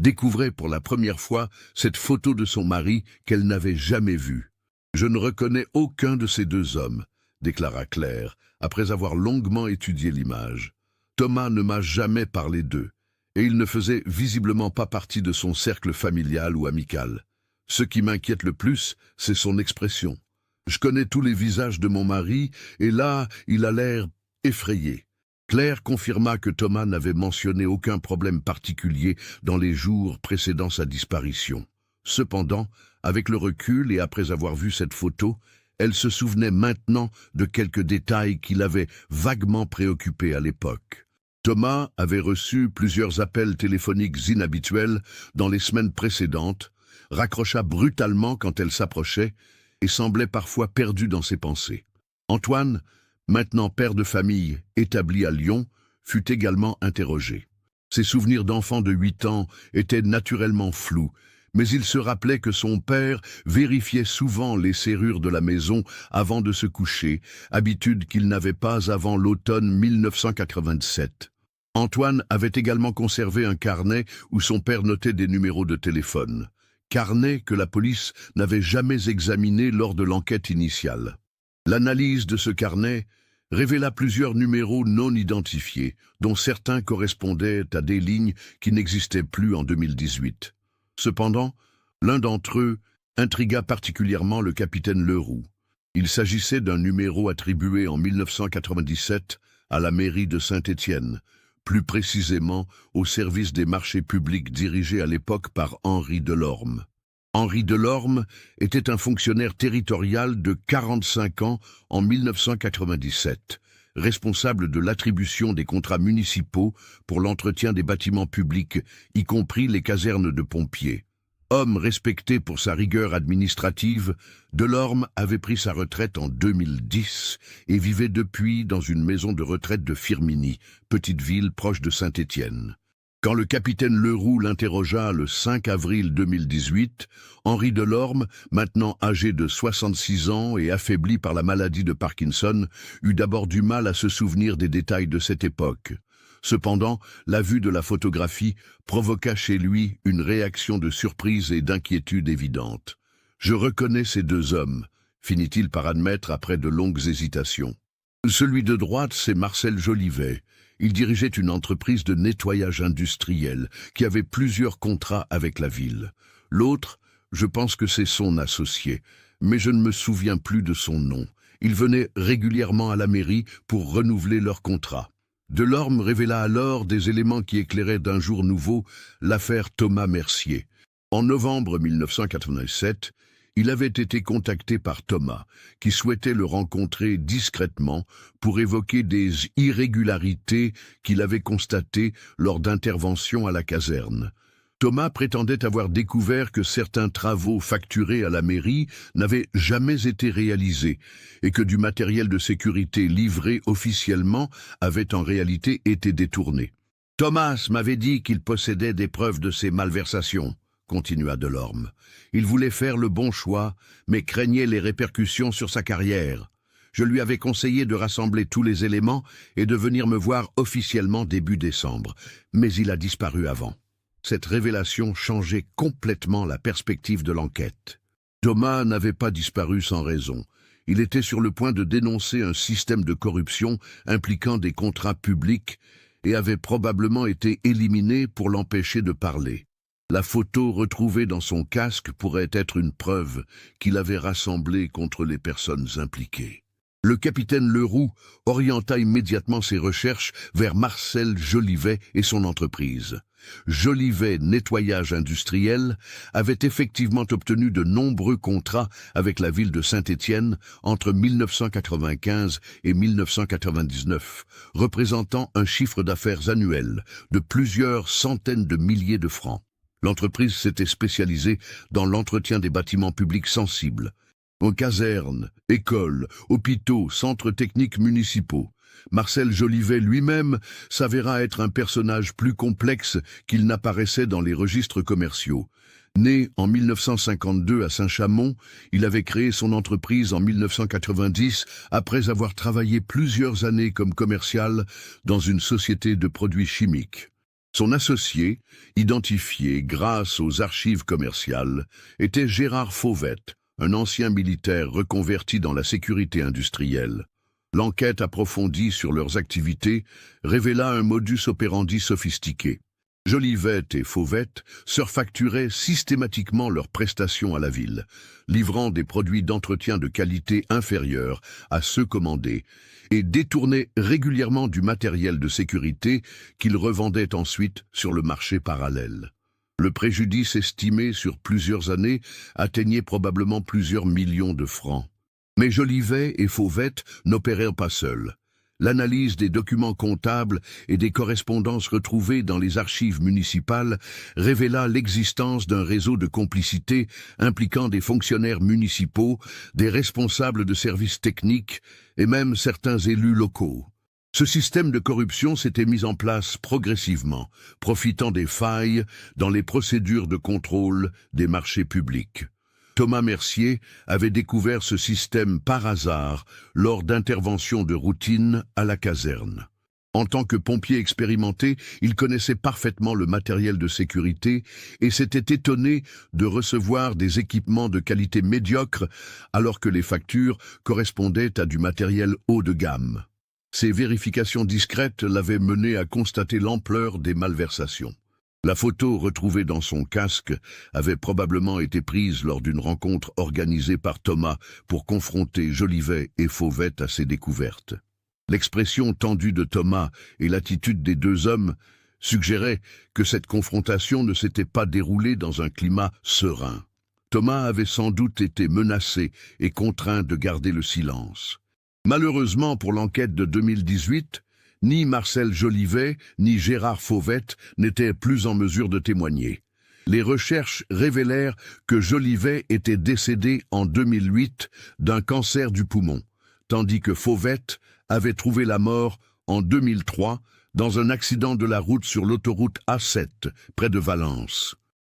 découvrait pour la première fois cette photo de son mari qu'elle n'avait jamais vue. « Je ne reconnais aucun de ces deux hommes », déclara Claire, après avoir longuement étudié l'image. Thomas ne m'a jamais parlé d'eux, et il ne faisait visiblement pas partie de son cercle familial ou amical. Ce qui m'inquiète le plus, c'est son expression. Je connais tous les visages de mon mari, et là, il a l'air effrayé. Claire confirma que Thomas n'avait mentionné aucun problème particulier dans les jours précédant sa disparition. Cependant, avec le recul et après avoir vu cette photo, elle se souvenait maintenant de quelques détails qui l'avaient vaguement préoccupée à l'époque. Thomas avait reçu plusieurs appels téléphoniques inhabituels dans les semaines précédentes, raccrocha brutalement quand elle s'approchait et semblait parfois perdu dans ses pensées. Antoine, maintenant père de famille établi à Lyon, fut également interrogé. Ses souvenirs d'enfant de 8 ans étaient naturellement flous, mais il se rappelait que son père vérifiait souvent les serrures de la maison avant de se coucher, habitude qu'il n'avait pas avant l'automne 1987. Antoine avait également conservé un carnet où son père notait des numéros de téléphone. Carnet que la police n'avait jamais examiné lors de l'enquête initiale. L'analyse de ce carnet révéla plusieurs numéros non identifiés, dont certains correspondaient à des lignes qui n'existaient plus en 2018. Cependant, l'un d'entre eux intrigua particulièrement le capitaine Leroux. Il s'agissait d'un numéro attribué en 1997 à la mairie de Saint-Étienne, plus précisément au service des marchés publics dirigé à l'époque par Henri Delorme. Henri Delorme était un fonctionnaire territorial de 45 ans en 1997, responsable de l'attribution des contrats municipaux pour l'entretien des bâtiments publics, y compris les casernes de pompiers. Homme respecté pour sa rigueur administrative, Delorme avait pris sa retraite en 2010 et vivait depuis dans une maison de retraite de Firminy, petite ville proche de Saint-Étienne. Quand le capitaine Leroux l'interrogea le 5 avril 2018, Henri Delorme, maintenant âgé de 66 ans et affaibli par la maladie de Parkinson, eut d'abord du mal à se souvenir des détails de cette époque. Cependant, la vue de la photographie provoqua chez lui une réaction de surprise et d'inquiétude évidente. « Je reconnais ces deux hommes », finit-il par admettre après de longues hésitations. Celui de droite, c'est Marcel Jolivet. Il dirigeait une entreprise de nettoyage industriel qui avait plusieurs contrats avec la ville. L'autre, je pense que c'est son associé, mais je ne me souviens plus de son nom. Il venait régulièrement à la mairie pour renouveler leur contrat. Delorme révéla alors des éléments qui éclairaient d'un jour nouveau l'affaire Thomas Mercier. En novembre 1987, il avait été contacté par Thomas, qui souhaitait le rencontrer discrètement pour évoquer des irrégularités qu'il avait constatées lors d'interventions à la caserne. Thomas prétendait avoir découvert que certains travaux facturés à la mairie n'avaient jamais été réalisés et que du matériel de sécurité livré officiellement avait en réalité été détourné. « Thomas m'avait dit qu'il possédait des preuves de ces malversations », continua Delorme. « Il voulait faire le bon choix, mais craignait les répercussions sur sa carrière. Je lui avais conseillé de rassembler tous les éléments et de venir me voir officiellement début décembre, mais il a disparu avant. » Cette révélation changeait complètement la perspective de l'enquête. Thomas n'avait pas disparu sans raison. Il était sur le point de dénoncer un système de corruption impliquant des contrats publics et avait probablement été éliminé pour l'empêcher de parler. La photo retrouvée dans son casque pourrait être une preuve qu'il avait rassemblé contre les personnes impliquées. Le capitaine Leroux orienta immédiatement ses recherches vers Marcel Jolivet et son entreprise. Jolivet Nettoyage Industriel avait effectivement obtenu de nombreux contrats avec la ville de Saint-Étienne entre 1995 et 1999, représentant un chiffre d'affaires annuel de plusieurs centaines de milliers de francs. L'entreprise s'était spécialisée dans l'entretien des bâtiments publics sensibles, aux casernes, écoles, hôpitaux, centres techniques municipaux. Marcel Jolivet lui-même s'avéra être un personnage plus complexe qu'il n'apparaissait dans les registres commerciaux. Né en 1952 à Saint-Chamond, il avait créé son entreprise en 1990 après avoir travaillé plusieurs années comme commercial dans une société de produits chimiques. Son associé, identifié grâce aux archives commerciales, était Gérard Fauvette, un ancien militaire reconverti dans la sécurité industrielle. L'enquête approfondie sur leurs activités révéla un modus operandi sophistiqué. Jolivet et Fauvette surfacturaient systématiquement leurs prestations à la ville, livrant des produits d'entretien de qualité inférieurs à ceux commandés, et détournaient régulièrement du matériel de sécurité qu'ils revendaient ensuite sur le marché parallèle. Le préjudice estimé sur plusieurs années atteignait probablement plusieurs millions de francs. Mais Jolivet et Fauvette n'opérèrent pas seuls. L'analyse des documents comptables et des correspondances retrouvées dans les archives municipales révéla l'existence d'un réseau de complicité impliquant des fonctionnaires municipaux, des responsables de services techniques et même certains élus locaux. Ce système de corruption s'était mis en place progressivement, profitant des failles dans les procédures de contrôle des marchés publics. Thomas Mercier avait découvert ce système par hasard lors d'interventions de routine à la caserne. En tant que pompier expérimenté, il connaissait parfaitement le matériel de sécurité et s'était étonné de recevoir des équipements de qualité médiocre alors que les factures correspondaient à du matériel haut de gamme. Ces vérifications discrètes l'avaient mené à constater l'ampleur des malversations. La photo retrouvée dans son casque avait probablement été prise lors d'une rencontre organisée par Thomas pour confronter Jolivet et Fauvette à ces découvertes. L'expression tendue de Thomas et l'attitude des deux hommes suggéraient que cette confrontation ne s'était pas déroulée dans un climat serein. Thomas avait sans doute été menacé et contraint de garder le silence. Malheureusement pour l'enquête de 2018, ni Marcel Jolivet, ni Gérard Fauvette n'étaient plus en mesure de témoigner. Les recherches révélèrent que Jolivet était décédé en 2008 d'un cancer du poumon, tandis que Fauvette avait trouvé la mort en 2003 dans un accident de la route sur l'autoroute A7, près de Valence.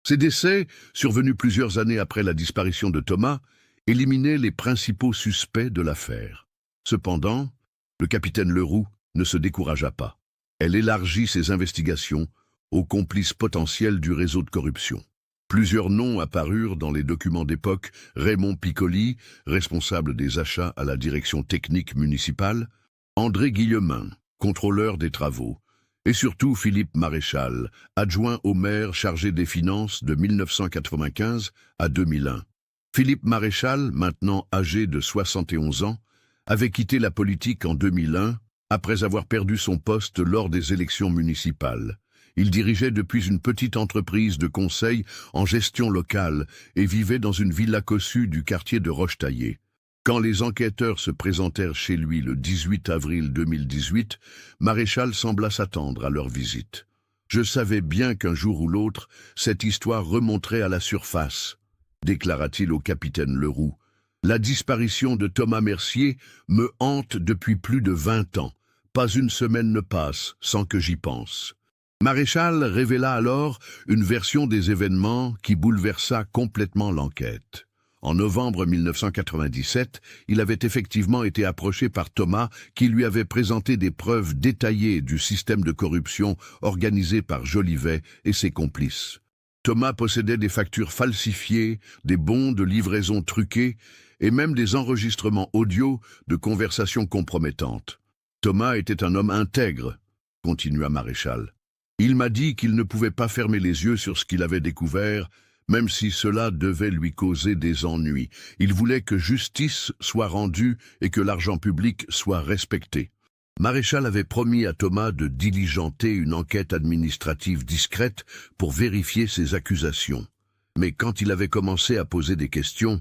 Ces décès, survenus plusieurs années après la disparition de Thomas, éliminaient les principaux suspects de l'affaire. Cependant, le capitaine Leroux ne se découragea pas. Elle élargit ses investigations aux complices potentiels du réseau de corruption. Plusieurs noms apparurent dans les documents d'époque: Raymond Piccoli, responsable des achats à la direction technique municipale, André Guillemin, contrôleur des travaux, et surtout Philippe Maréchal, adjoint au maire chargé des finances de 1995 à 2001. Philippe Maréchal, maintenant âgé de 71 ans, avait quitté la politique en 2001 après avoir perdu son poste lors des élections municipales. Il dirigeait depuis une petite entreprise de conseil en gestion locale et vivait dans une villa cossue du quartier de Rochetaillé. Quand les enquêteurs se présentèrent chez lui le 18 avril 2018, Maréchal sembla s'attendre à leur visite. « Je savais bien qu'un jour ou l'autre, cette histoire remonterait à la surface », déclara-t-il au capitaine Leroux. « La disparition de Thomas Mercier me hante depuis plus de 20 ans. Pas une semaine ne passe sans que j'y pense. » Maréchal révéla alors une version des événements qui bouleversa complètement l'enquête. En novembre 1997, il avait effectivement été approché par Thomas qui lui avait présenté des preuves détaillées du système de corruption organisé par Jolivet et ses complices. Thomas possédait des factures falsifiées, des bons de livraison truqués et même des enregistrements audio de conversations compromettantes. Thomas était un homme intègre, continua Maréchal. Il m'a dit qu'il ne pouvait pas fermer les yeux sur ce qu'il avait découvert, même si cela devait lui causer des ennuis. Il voulait que justice soit rendue et que l'argent public soit respecté. Maréchal avait promis à Thomas de diligenter une enquête administrative discrète pour vérifier ses accusations. Mais quand il avait commencé à poser des questions,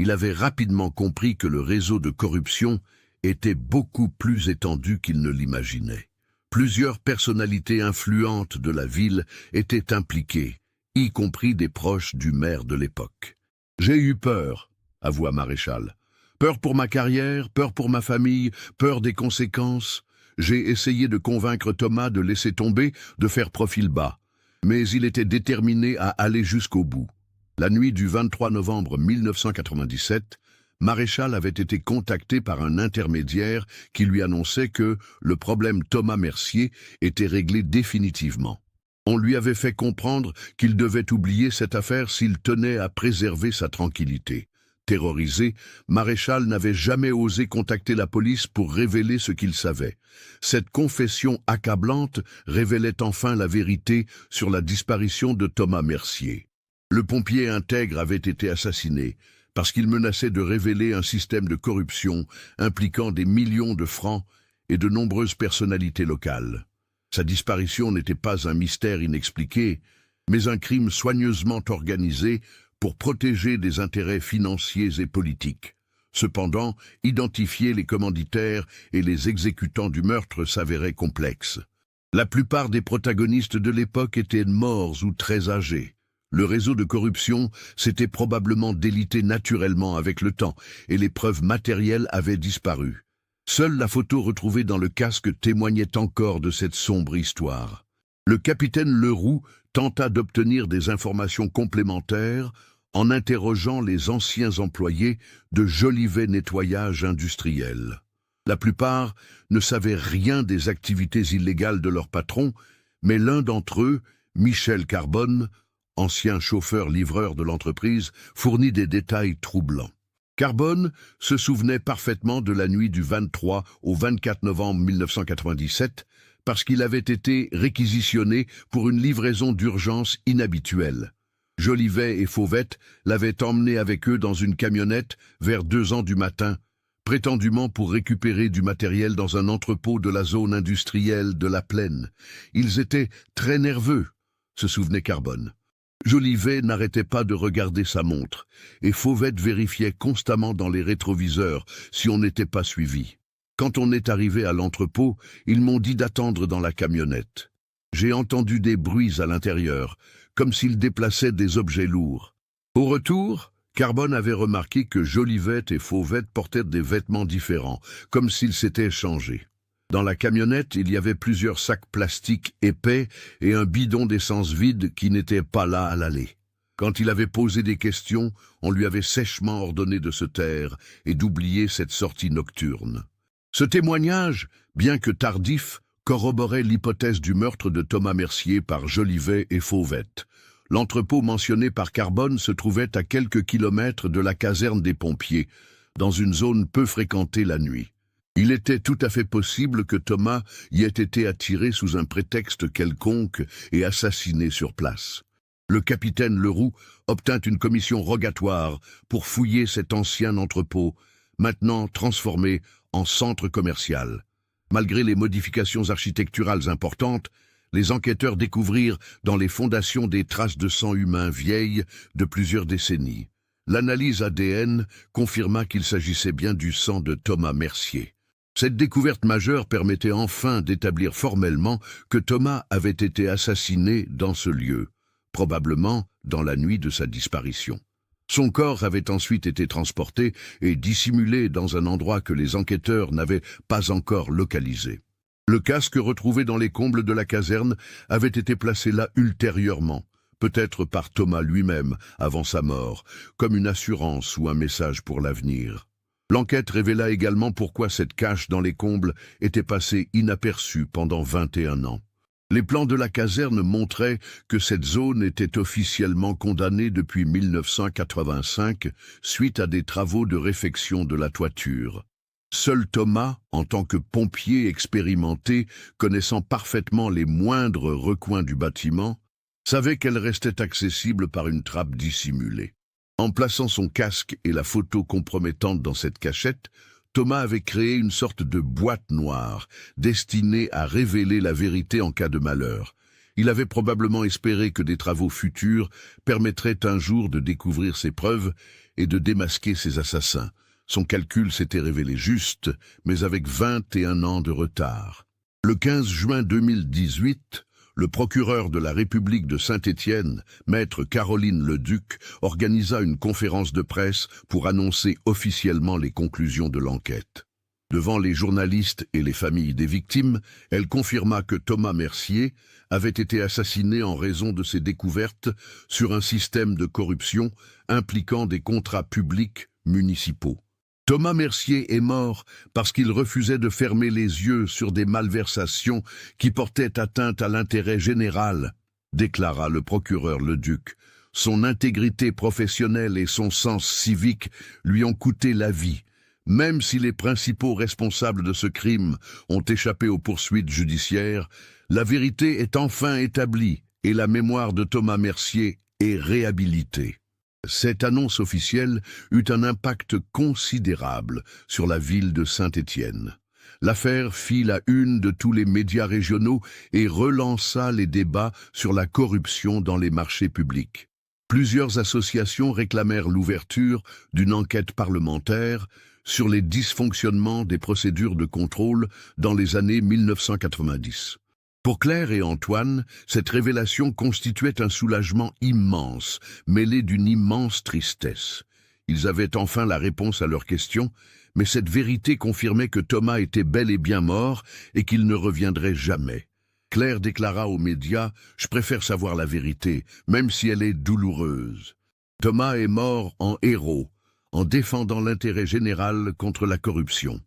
il avait rapidement compris que le réseau de corruption était beaucoup plus étendu qu'il ne l'imaginait. Plusieurs personnalités influentes de la ville étaient impliquées, y compris des proches du maire de l'époque. « J'ai eu peur », avoua Maréchal. « Peur pour ma carrière, peur pour ma famille, peur des conséquences. J'ai essayé de convaincre Thomas de laisser tomber, de faire profil bas. Mais il était déterminé à aller jusqu'au bout. La nuit du 23 novembre 1997, Maréchal avait été contacté par un intermédiaire qui lui annonçait que le problème Thomas Mercier était réglé définitivement. On lui avait fait comprendre qu'il devait oublier cette affaire s'il tenait à préserver sa tranquillité. Terrorisé, Maréchal n'avait jamais osé contacter la police pour révéler ce qu'il savait. Cette confession accablante révélait enfin la vérité sur la disparition de Thomas Mercier. Le pompier intègre avait été assassiné parce qu'il menaçait de révéler un système de corruption impliquant des millions de francs et de nombreuses personnalités locales. Sa disparition n'était pas un mystère inexpliqué, mais un crime soigneusement organisé pour protéger des intérêts financiers et politiques. Cependant, identifier les commanditaires et les exécutants du meurtre s'avérait complexe. La plupart des protagonistes de l'époque étaient morts ou très âgés. Le réseau de corruption s'était probablement délité naturellement avec le temps et les preuves matérielles avaient disparu. Seule la photo retrouvée dans le casque témoignait encore de cette sombre histoire. Le capitaine Leroux tenta d'obtenir des informations complémentaires en interrogeant les anciens employés de Jolivet Nettoyage Industriel. La plupart ne savaient rien des activités illégales de leur patron, mais l'un d'entre eux, Michel Carbone, ancien chauffeur-livreur de l'entreprise, fournit des détails troublants. Carbone se souvenait parfaitement de la nuit du 23 au 24 novembre 1997 parce qu'il avait été réquisitionné pour une livraison d'urgence inhabituelle. Jolivet et Fauvette l'avaient emmené avec eux dans une camionnette vers 2 heures du matin, prétendument pour récupérer du matériel dans un entrepôt de la zone industrielle de la Plaine. Ils étaient très nerveux, se souvenait Carbone. Jolivet n'arrêtait pas de regarder sa montre, et Fauvette vérifiait constamment dans les rétroviseurs si on n'était pas suivi. Quand on est arrivé à l'entrepôt, ils m'ont dit d'attendre dans la camionnette. J'ai entendu des bruits à l'intérieur, comme s'ils déplaçaient des objets lourds. Au retour, Carbone avait remarqué que Jolivet et Fauvette portaient des vêtements différents, comme s'ils s'étaient échangés. Dans la camionnette, il y avait plusieurs sacs plastiques épais et un bidon d'essence vide qui n'était pas là à l'aller. Quand il avait posé des questions, on lui avait sèchement ordonné de se taire et d'oublier cette sortie nocturne. Ce témoignage, bien que tardif, corroborait l'hypothèse du meurtre de Thomas Mercier par Jolivet et Fauvette. L'entrepôt mentionné par Carbone se trouvait à quelques kilomètres de la caserne des pompiers, dans une zone peu fréquentée la nuit. Il était tout à fait possible que Thomas y ait été attiré sous un prétexte quelconque et assassiné sur place. Le capitaine Leroux obtint une commission rogatoire pour fouiller cet ancien entrepôt, maintenant transformé en centre commercial. Malgré les modifications architecturales importantes, les enquêteurs découvrirent dans les fondations des traces de sang humain vieilles de plusieurs décennies. L'analyse ADN confirma qu'il s'agissait bien du sang de Thomas Mercier. Cette découverte majeure permettait enfin d'établir formellement que Thomas avait été assassiné dans ce lieu, probablement dans la nuit de sa disparition. Son corps avait ensuite été transporté et dissimulé dans un endroit que les enquêteurs n'avaient pas encore localisé. Le casque retrouvé dans les combles de la caserne avait été placé là ultérieurement, peut-être par Thomas lui-même avant sa mort, comme une assurance ou un message pour l'avenir. L'enquête révéla également pourquoi cette cache dans les combles était passée inaperçue pendant 21 ans. Les plans de la caserne montraient que cette zone était officiellement condamnée depuis 1985 suite à des travaux de réfection de la toiture. Seul Thomas, en tant que pompier expérimenté, connaissant parfaitement les moindres recoins du bâtiment, savait qu'elle restait accessible par une trappe dissimulée. En plaçant son casque et la photo compromettante dans cette cachette, Thomas avait créé une sorte de boîte noire, destinée à révéler la vérité en cas de malheur. Il avait probablement espéré que des travaux futurs permettraient un jour de découvrir ses preuves et de démasquer ses assassins. Son calcul s'était révélé juste, mais avec 21 ans de retard. Le 15 juin 2018, le procureur de la République de Saint-Étienne, maître Caroline Leduc, organisa une conférence de presse pour annoncer officiellement les conclusions de l'enquête. Devant les journalistes et les familles des victimes, elle confirma que Thomas Mercier avait été assassiné en raison de ses découvertes sur un système de corruption impliquant des contrats publics municipaux. Thomas Mercier est mort parce qu'il refusait de fermer les yeux sur des malversations qui portaient atteinte à l'intérêt général, déclara le procureur Leduc. Son intégrité professionnelle et son sens civique lui ont coûté la vie. Même si les principaux responsables de ce crime ont échappé aux poursuites judiciaires, la vérité est enfin établie et la mémoire de Thomas Mercier est réhabilitée. Cette annonce officielle eut un impact considérable sur la ville de Saint-Étienne. L'affaire fit la une de tous les médias régionaux et relança les débats sur la corruption dans les marchés publics. Plusieurs associations réclamèrent l'ouverture d'une enquête parlementaire sur les dysfonctionnements des procédures de contrôle dans les années 1990. Pour Claire et Antoine, cette révélation constituait un soulagement immense, mêlé d'une immense tristesse. Ils avaient enfin la réponse à leurs questions, mais cette vérité confirmait que Thomas était bel et bien mort et qu'il ne reviendrait jamais. Claire déclara aux médias « Je préfère savoir la vérité, même si elle est douloureuse. » Thomas est mort en héros, en défendant l'intérêt général contre la corruption.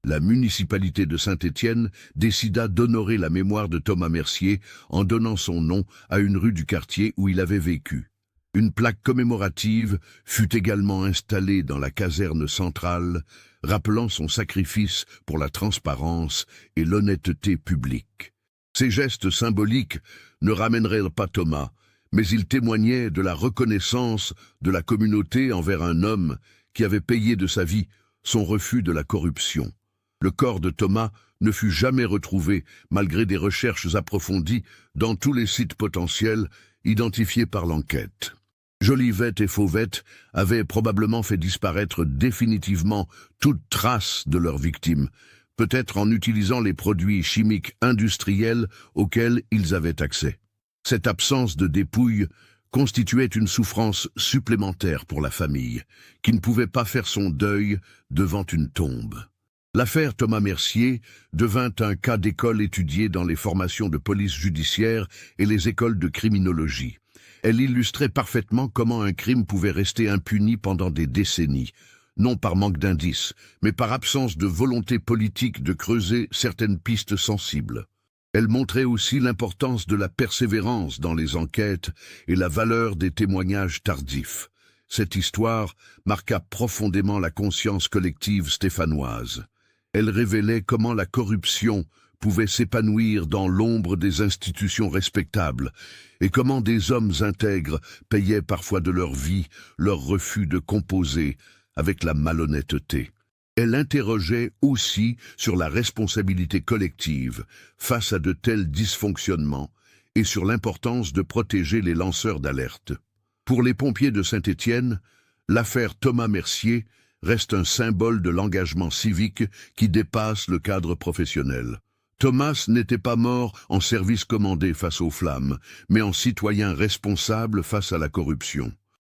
La municipalité de Saint-Étienne décida d'honorer la mémoire de Thomas Mercier en donnant son nom à une rue du quartier où il avait vécu. Une plaque commémorative fut également installée dans la caserne centrale, rappelant son sacrifice pour la transparence et l'honnêteté publique. Ces gestes symboliques ne ramèneraient pas Thomas, mais ils témoignaient de la reconnaissance de la communauté envers un homme qui avait payé de sa vie son refus de la corruption. Le corps de Thomas ne fut jamais retrouvé, malgré des recherches approfondies dans tous les sites potentiels identifiés par l'enquête. Jolivet et Fauvette avaient probablement fait disparaître définitivement toute trace de leurs victimes, peut-être en utilisant les produits chimiques industriels auxquels ils avaient accès. Cette absence de dépouille constituait une souffrance supplémentaire pour la famille, qui ne pouvait pas faire son deuil devant une tombe. L'affaire Thomas Mercier devint un cas d'école étudié dans les formations de police judiciaire et les écoles de criminologie. Elle illustrait parfaitement comment un crime pouvait rester impuni pendant des décennies, non par manque d'indices, mais par absence de volonté politique de creuser certaines pistes sensibles. Elle montrait aussi l'importance de la persévérance dans les enquêtes et la valeur des témoignages tardifs. Cette histoire marqua profondément la conscience collective stéphanoise. Elle révélait comment la corruption pouvait s'épanouir dans l'ombre des institutions respectables et comment des hommes intègres payaient parfois de leur vie leur refus de composer avec la malhonnêteté. Elle interrogeait aussi sur la responsabilité collective face à de tels dysfonctionnements et sur l'importance de protéger les lanceurs d'alerte. Pour les pompiers de Saint-Étienne, l'affaire Thomas Mercier reste un symbole de l'engagement civique qui dépasse le cadre professionnel. Thomas n'était pas mort en service commandé face aux flammes, mais en citoyen responsable face à la corruption.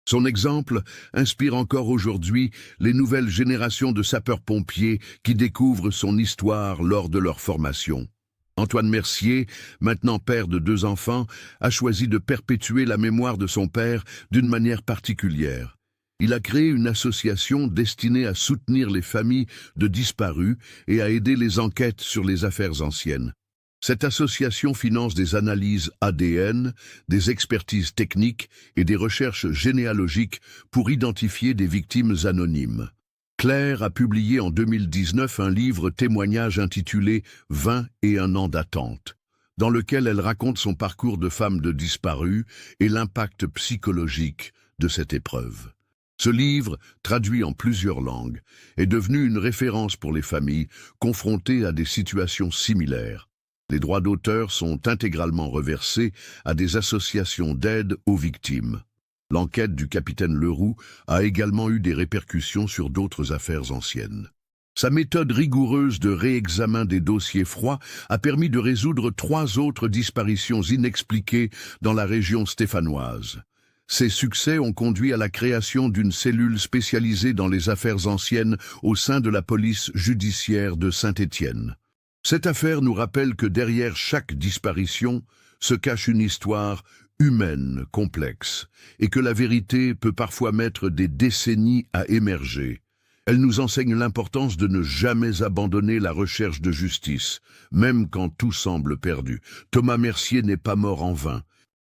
Son exemple inspire encore aujourd'hui les nouvelles générations de sapeurs-pompiers qui découvrent son histoire lors de leur formation. Antoine Mercier, maintenant père de 2 enfants, a choisi de perpétuer la mémoire de son père d'une manière particulière. Il a créé une association destinée à soutenir les familles de disparus et à aider les enquêtes sur les affaires anciennes. Cette association finance des analyses ADN, des expertises techniques et des recherches généalogiques pour identifier des victimes anonymes. Claire a publié en 2019 un livre témoignage intitulé « 21 ans d'attente », dans lequel elle raconte son parcours de femme de disparue et l'impact psychologique de cette épreuve. Ce livre, traduit en plusieurs langues, est devenu une référence pour les familles confrontées à des situations similaires. Les droits d'auteur sont intégralement reversés à des associations d'aide aux victimes. L'enquête du capitaine Leroux a également eu des répercussions sur d'autres affaires anciennes. Sa méthode rigoureuse de réexamen des dossiers froids a permis de résoudre 3 autres disparitions inexpliquées dans la région stéphanoise. Ces succès ont conduit à la création d'une cellule spécialisée dans les affaires anciennes au sein de la police judiciaire de Saint-Étienne. Cette affaire nous rappelle que derrière chaque disparition se cache une histoire humaine complexe et que la vérité peut parfois mettre des décennies à émerger. Elle nous enseigne l'importance de ne jamais abandonner la recherche de justice, même quand tout semble perdu. Thomas Mercier n'est pas mort en vain.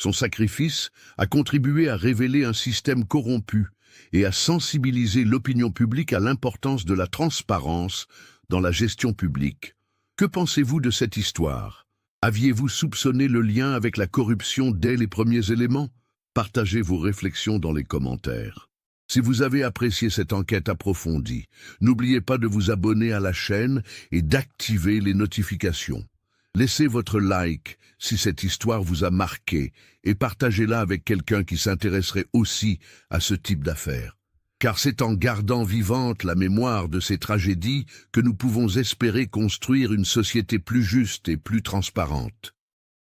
Son sacrifice a contribué à révéler un système corrompu et à sensibiliser l'opinion publique à l'importance de la transparence dans la gestion publique. Que pensez-vous de cette histoire? Aviez-vous soupçonné le lien avec la corruption dès les premiers éléments? Partagez vos réflexions dans les commentaires. Si vous avez apprécié cette enquête approfondie, n'oubliez pas de vous abonner à la chaîne et d'activer les notifications. Laissez votre like si cette histoire vous a marqué et partagez-la avec quelqu'un qui s'intéresserait aussi à ce type d'affaires. Car c'est en gardant vivante la mémoire de ces tragédies que nous pouvons espérer construire une société plus juste et plus transparente.